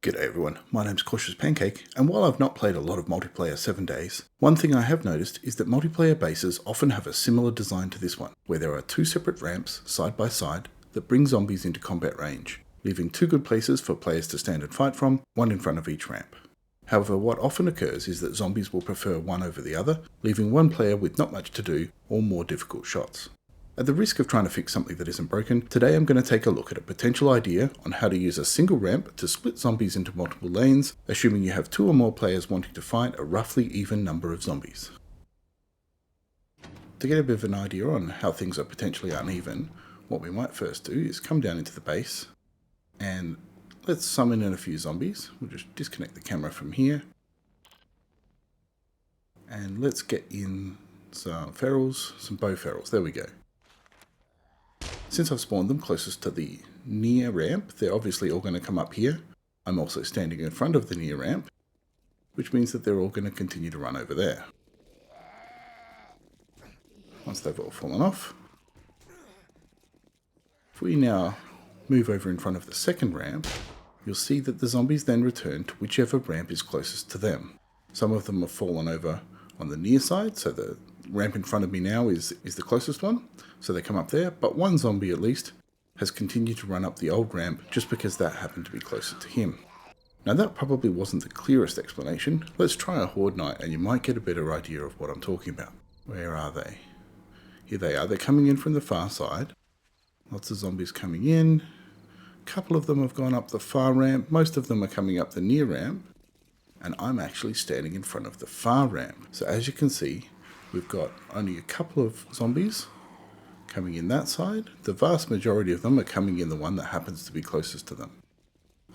G'day everyone, my name's Cautious Pancake, and while I've not played a lot of multiplayer 7 days, one thing I have noticed is that multiplayer bases often have a similar design to this one, where there are two separate ramps side by side that bring zombies into combat range, leaving two good places for players to stand and fight from, one in front of each ramp. However, what often occurs is that zombies will prefer one over the other, leaving one player with not much to do or more difficult shots. At the risk of trying to fix something that isn't broken, today I'm going to take a look at a potential idea on how to use a single ramp to split zombies into multiple lanes, assuming you have two or more players wanting to fight a roughly even number of zombies. To get a bit of an idea on how things are potentially uneven, what we might first do is come down into the base and let's summon in a few zombies. We'll just disconnect the camera from here and let's get in some ferals, some bow ferals. There we go. Since I've spawned them closest to the near ramp, they're obviously all going to come up here. I'm also standing in front of the near ramp, which means that they're all going to continue to run over there. Once they've all fallen off, if we now move over in front of the second ramp, you'll see that the zombies then return to whichever ramp is closest to them. Some of them have fallen over on the near side, so the ramp in front of me now is the closest one, so they come up there, but one zombie at least has continued to run up the old ramp just because that happened to be closer to him. Now that probably wasn't the clearest explanation. Let's try a horde night and you might get a better idea of what I'm talking about. Where are they? Here they are. They're coming in from the far side. Lots of zombies coming in. A couple of them have gone up the far ramp. Most of them are coming up the near ramp. And I'm actually standing in front of the far ramp. So as you can see, we've got only a couple of zombies coming in that side. The vast majority of them are coming in the one that happens to be closest to them.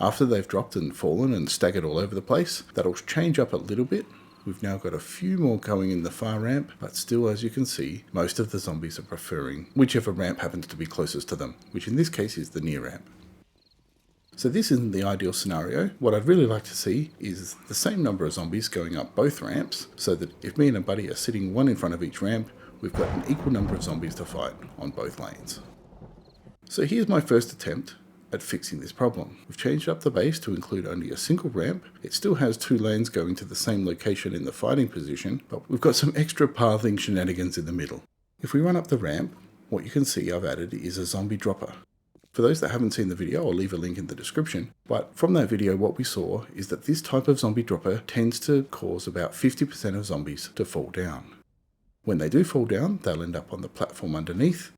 After they've dropped and fallen and staggered all over the place, that'll change up a little bit. We've now got a few more going in the far ramp, but still, as you can see, most of the zombies are preferring whichever ramp happens to be closest to them, which in this case is the near ramp. So this isn't the ideal scenario. What I'd really like to see is the same number of zombies going up both ramps, so that if me and a buddy are sitting one in front of each ramp, we've got an equal number of zombies to fight on both lanes. So here's my first attempt at fixing this problem. We've changed up the base to include only a single ramp. It still has two lanes going to the same location in the fighting position, but we've got some extra pathing shenanigans in the middle. If we run up the ramp, what you can see I've added is a zombie dropper. For those that haven't seen the video, I'll leave a link in the description, but from that video what we saw is that this type of zombie dropper tends to cause about 50% of zombies to fall down. When they do fall down, they'll end up on the platform underneath.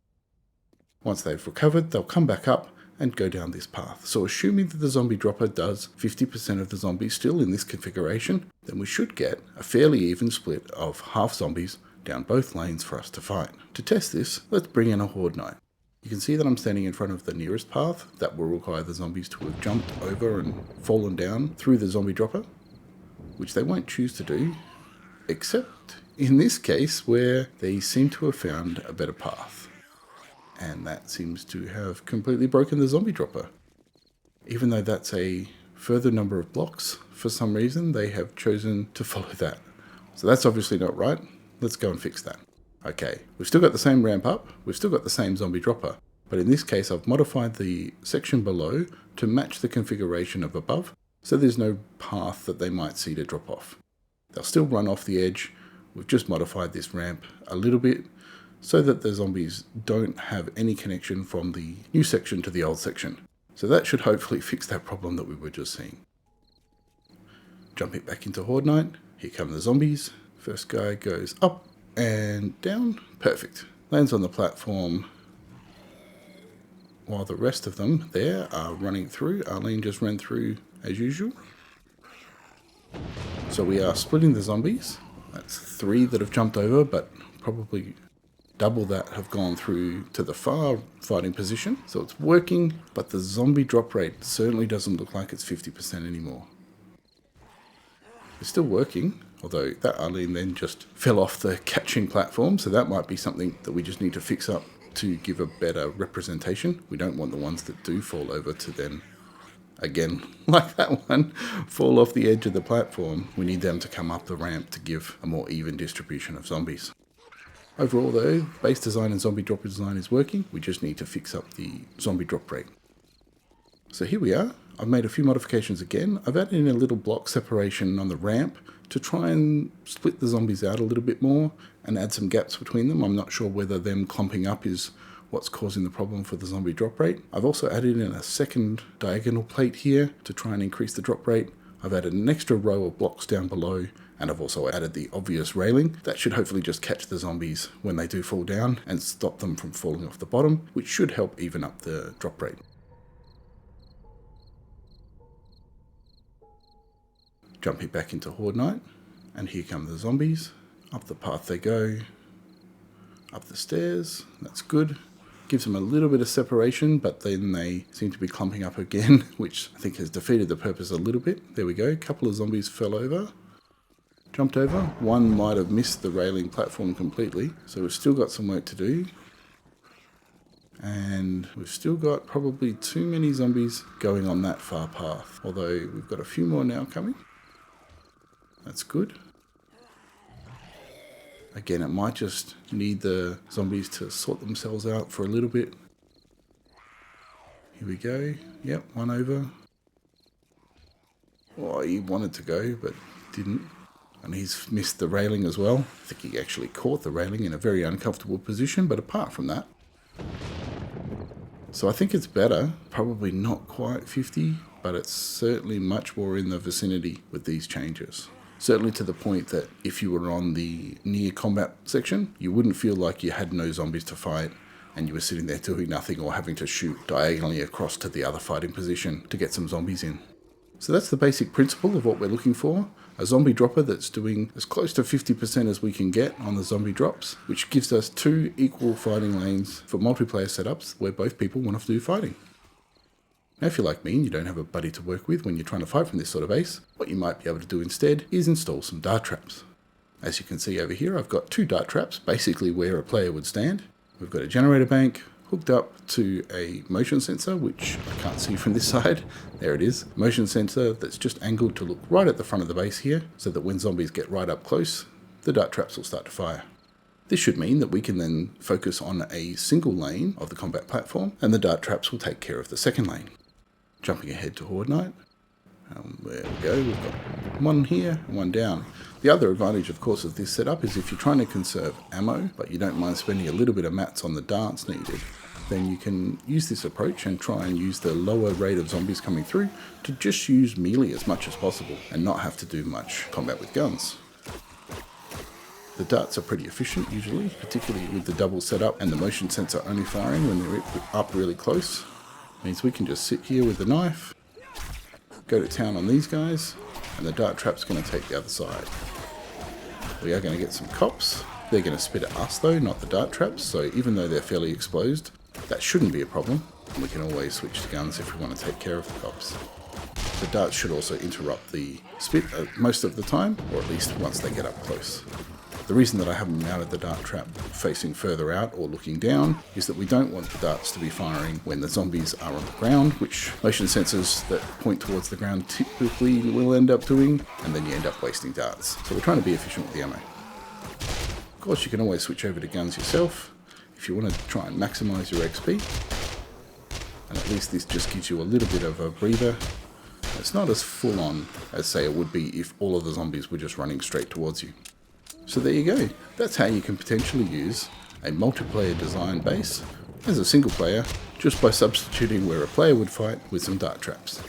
Once they've recovered, they'll come back up and go down this path. So assuming that the zombie dropper does 50% of the zombies still in this configuration, then we should get a fairly even split of half zombies down both lanes for us to fight. To test this, let's bring in a horde night. You can see that I'm standing in front of the nearest path. That will require the zombies to have jumped over and fallen down through the zombie dropper, which they won't choose to do, except in this case where they seem to have found a better path. And that seems to have completely broken the zombie dropper. Even though that's a further number of blocks, for some reason they have chosen to follow that. So that's obviously not right. Let's go and fix that. Okay, we've still got the same ramp up, we've still got the same zombie dropper, but in this case I've modified the section below to match the configuration of above, so there's no path that they might see to drop off. They'll still run off the edge. We've just modified this ramp a little bit so that the zombies don't have any connection from the new section to the old section. So that should hopefully fix that problem that we were just seeing. Jumping back into Horde Night, here come the zombies. First guy goes up and down. Perfect. Lands on the platform while the rest of them there are running through. Arlene just ran through as usual. So we are splitting the zombies. That's 3 that have jumped over, but probably double that have gone through to the far fighting position. So it's working, but the zombie drop rate certainly doesn't look like it's 50% anymore. It's still working, although that Arlene then just fell off the catching platform, so that might be something that we just need to fix up to give a better representation. We don't want the ones that do fall over to then, again, like that one, fall off the edge of the platform. We need them to come up the ramp to give a more even distribution of zombies. Overall though, base design and zombie dropper design is working. We just need to fix up the zombie drop rate. So here we are. I've made a few modifications again. I've added in a little block separation on the ramp to try and split the zombies out a little bit more and add some gaps between them. I'm not sure whether them clumping up is what's causing the problem for the zombie drop rate. I've also added in a second diagonal plate here to try and increase the drop rate. I've added an extra row of blocks down below, and I've also added the obvious railing. That should hopefully just catch the zombies when they do fall down and stop them from falling off the bottom, which should help even up the drop rate. Jumping back into Horde Night, and here come the zombies. Up the path they go, up the stairs, that's good. Gives them a little bit of separation, but then they seem to be clumping up again, which I think has defeated the purpose a little bit. There we go, a couple of zombies fell over, jumped over. One might have missed the railing platform completely, so we've still got some work to do. And we've still got probably too many zombies going on that far path, although we've got a few more now coming. That's good. Again, it might just need the zombies to sort themselves out for a little bit. Here we go. Yep, one over. Oh, he wanted to go, but didn't. And he's missed the railing as well. I think he actually caught the railing in a very uncomfortable position, but apart from that. So I think it's better. Probably not quite 50, but it's certainly much more in the vicinity with these changes. Certainly to the point that if you were on the near combat section, you wouldn't feel like you had no zombies to fight and you were sitting there doing nothing or having to shoot diagonally across to the other fighting position to get some zombies in. So that's the basic principle of what we're looking for. A zombie dropper that's doing as close to 50% as we can get on the zombie drops, which gives us 2 equal fighting lanes for multiplayer setups where both people want to do fighting. Now, if you're like me and you don't have a buddy to work with when you're trying to fight from this sort of base, what you might be able to do instead is install some dart traps. As you can see over here, I've got 2 dart traps, basically where a player would stand. We've got a generator bank hooked up to a motion sensor, which I can't see from this side. There it is. Motion sensor that's just angled to look right at the front of the base here, so that when zombies get right up close, the dart traps will start to fire. This should mean that we can then focus on a single lane of the combat platform, and the dart traps will take care of the second lane. Jumping ahead to Horde Night. There we go, we've got one here and one down. The other advantage, of course, of this setup is if you're trying to conserve ammo, but you don't mind spending a little bit of mats on the darts needed, then you can use this approach and try and use the lower rate of zombies coming through to just use melee as much as possible and not have to do much combat with guns. The darts are pretty efficient usually, particularly with the double setup and the motion sensor only firing when they're up really close. Means we can just sit here with the knife, go to town on these guys, and the dart trap's going to take the other side. We are going to get some cops. They're going to spit at us though, not the dart traps, so even though they're fairly exposed, that shouldn't be a problem. We can always switch to guns if we want to take care of the cops. The darts should also interrupt the spit most of the time, or at least once they get up close. The reason that I haven't mounted the dart trap facing further out or looking down is that we don't want the darts to be firing when the zombies are on the ground, which motion sensors that point towards the ground typically will end up doing, and then you end up wasting darts. So we're trying to be efficient with the ammo. Of course, you can always switch over to guns yourself if you want to try and maximize your XP. And at least this just gives you a little bit of a breather. It's not as full on as, say, it would be if all of the zombies were just running straight towards you. So there you go. That's how you can potentially use a multiplayer design base as a single player just by substituting where a player would fight with some dart traps.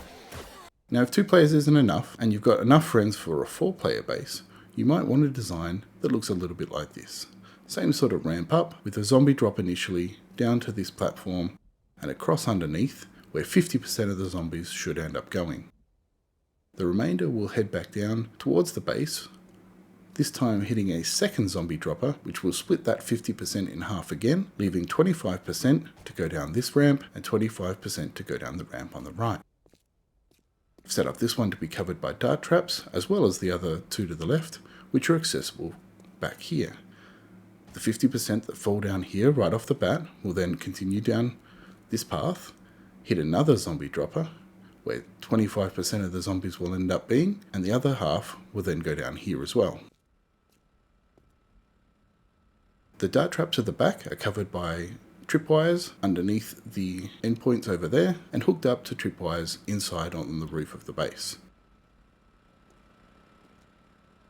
Now, if 2 players isn't enough and you've got enough friends for a 4-player base, you might want a design that looks a little bit like this. Same sort of ramp up with a zombie drop initially down to this platform and across underneath where 50% of the zombies should end up going. The remainder will head back down towards the base, this time hitting a second zombie dropper, which will split that 50% in half again, leaving 25% to go down this ramp and 25% to go down the ramp on the right. I've set up this one to be covered by dart traps, as well as the other 2 to the left, which are accessible back here. The 50% that fall down here right off the bat will then continue down this path, hit another zombie dropper, where 25% of the zombies will end up being, and the other half will then go down here as well. The dart traps at the back are covered by tripwires underneath the endpoints over there and hooked up to tripwires inside on the roof of the base.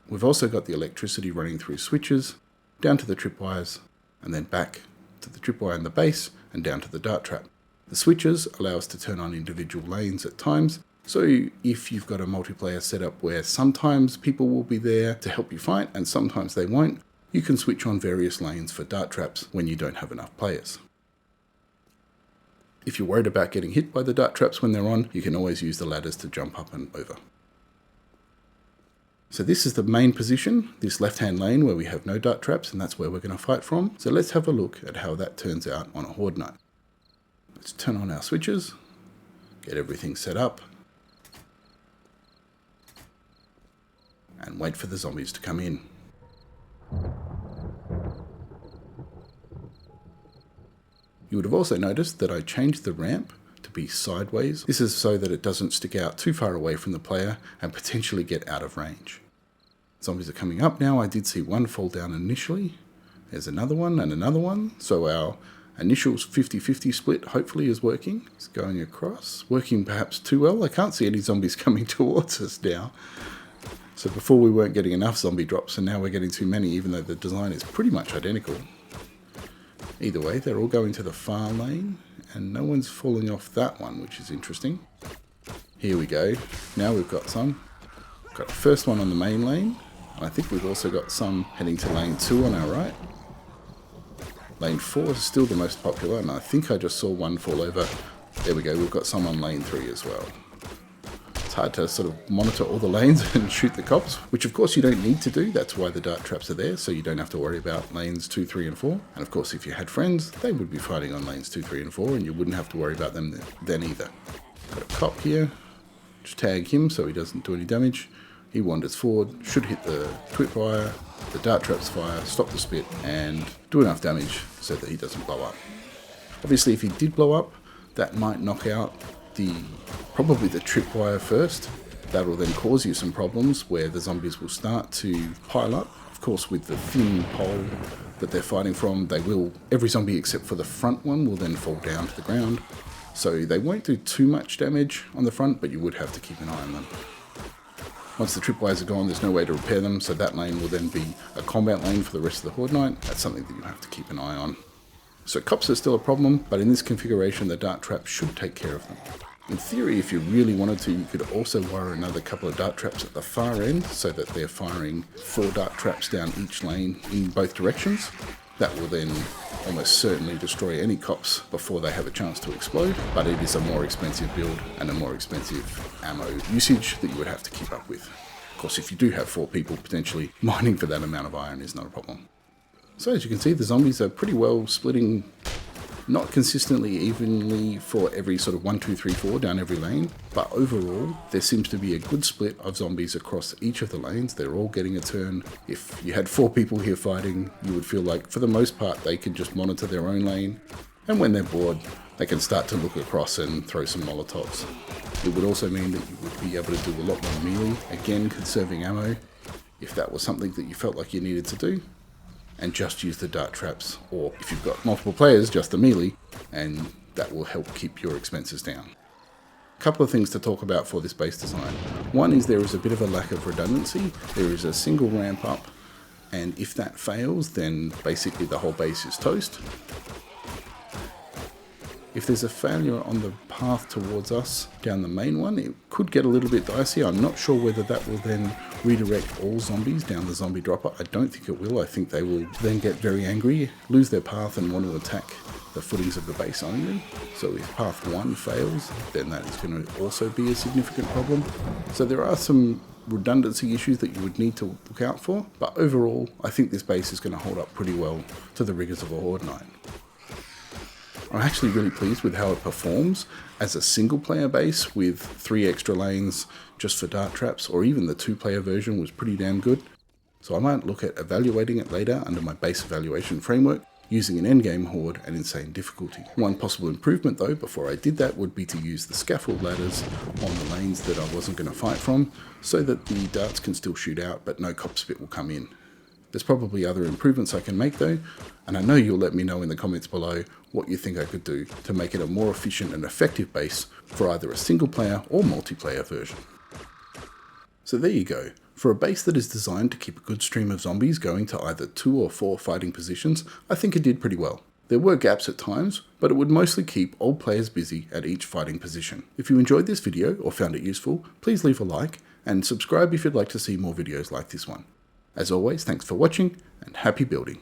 We've also got the electricity running through switches, down to the tripwires, and then back to the tripwire in the base and down to the dart trap. The switches allow us to turn on individual lanes at times, so if you've got a multiplayer setup where sometimes people will be there to help you fight and sometimes they won't, you can switch on various lanes for dart traps when you don't have enough players. If you're worried about getting hit by the dart traps when they're on, you can always use the ladders to jump up and over. So this is the main position, this left-hand lane where we have no dart traps, and that's where we're going to fight from. So let's have a look at how that turns out on a horde night. Let's turn on our switches, get everything set up, and wait for the zombies to come in. You would have also noticed that I changed the ramp to be sideways. This is so that it doesn't stick out too far away from the player and potentially get out of range. Zombies are coming up now. I did see one fall down initially. There's another one and another one. So our initial 50-50 split hopefully is working. It's going across. Working perhaps too well. I can't see any zombies coming towards us now. So before we weren't getting enough zombie drops and now we're getting too many, even though the design is pretty much identical. Either way, they're all going to the far lane and no one's falling off that one, which is interesting. Here we go. Now we've got some. Got the first one on the main lane. I think we've also got some heading to lane 2 on our right. Lane 4 is still the most popular, and I think I just saw one fall over. There we go, we've got some on lane 3 as well. It's hard to sort of monitor all the lanes and shoot the cops, which of course you don't need to do. That's why the dart traps are there, so you don't have to worry about lanes 2, 3 and 4. And of course if you had friends, they would be fighting on lanes 2, 3 and 4, and you wouldn't have to worry about them then either. Got a cop here. Just tag him so he doesn't do any damage. He wanders forward, should hit the tripwire, the dart traps fire, stop the spit, and do enough damage so that he doesn't blow up. Obviously, if he did blow up, that might knock out probably the tripwire first. That will then cause you some problems where the zombies will start to pile up. Of course, with the thin pole that they're fighting from, every zombie except for the front one will then fall down to the ground. So they won't do too much damage on the front, but you would have to keep an eye on them. Once the tripwires are gone, there's no way to repair them, so that lane will then be a combat lane for the rest of the horde night. That's something that you have to keep an eye on. So cops are still a problem, but in this configuration, the dart trap should take care of them. In theory, if you really wanted to, you could also wire another couple of dart traps at the far end, so that they're firing 4 dart traps down each lane in both directions. That will then almost certainly destroy any cops before they have a chance to explode, but it is a more expensive build and a more expensive ammo usage that you would have to keep up with. Of course, if you do have 4 people, potentially mining for that amount of iron is not a problem. So as you can see, the zombies are pretty well splitting, not consistently evenly for every sort of 1, 2, 3, 4 down every lane, but overall there seems to be a good split of zombies across each of the lanes. They're all getting a turn. If you had 4 people here fighting, you would feel like for the most part they can just monitor their own lane, and when they're bored they can start to look across and throw some molotovs. It would also mean that you would be able to do a lot more melee, again conserving ammo, if that was something that you felt like you needed to do. And just use the dart traps, or if you've got multiple players, just the melee, and that will help keep your expenses down. A couple of things to talk about for this base design. One is there is a bit of a lack of redundancy. There is a single ramp up, and if that fails, then basically the whole base is toast. If there's a failure on the path towards us down the main one, it could get a little bit dicey. I'm not sure whether that will then redirect all zombies down the zombie dropper. I don't think it will. I think they will then get very angry, lose their path and want to attack the footings of the base only. So if path 1 fails, then that is going to also be a significant problem. So there are some redundancy issues that you would need to look out for, but overall I think this base is going to hold up pretty well to the rigors of a horde night. I'm actually really pleased with how it performs as a single player base with 3 extra lanes just for dart traps, or even the 2-player version was pretty damn good. So I might look at evaluating it later under my base evaluation framework using an endgame horde and insane difficulty. One possible improvement though before I did that would be to use the scaffold ladders on the lanes that I wasn't going to fight from, so that the darts can still shoot out but no cop spit will come in. There's probably other improvements I can make though, and I know you'll let me know in the comments below what you think I could do to make it a more efficient and effective base for either a single player or multiplayer version. So there you go. For a base that is designed to keep a good stream of zombies going to either 2 or 4 fighting positions, I think it did pretty well. There were gaps at times, but it would mostly keep old players busy at each fighting position. If you enjoyed this video or found it useful, please leave a like and subscribe if you'd like to see more videos like this one. As always, thanks for watching and happy building.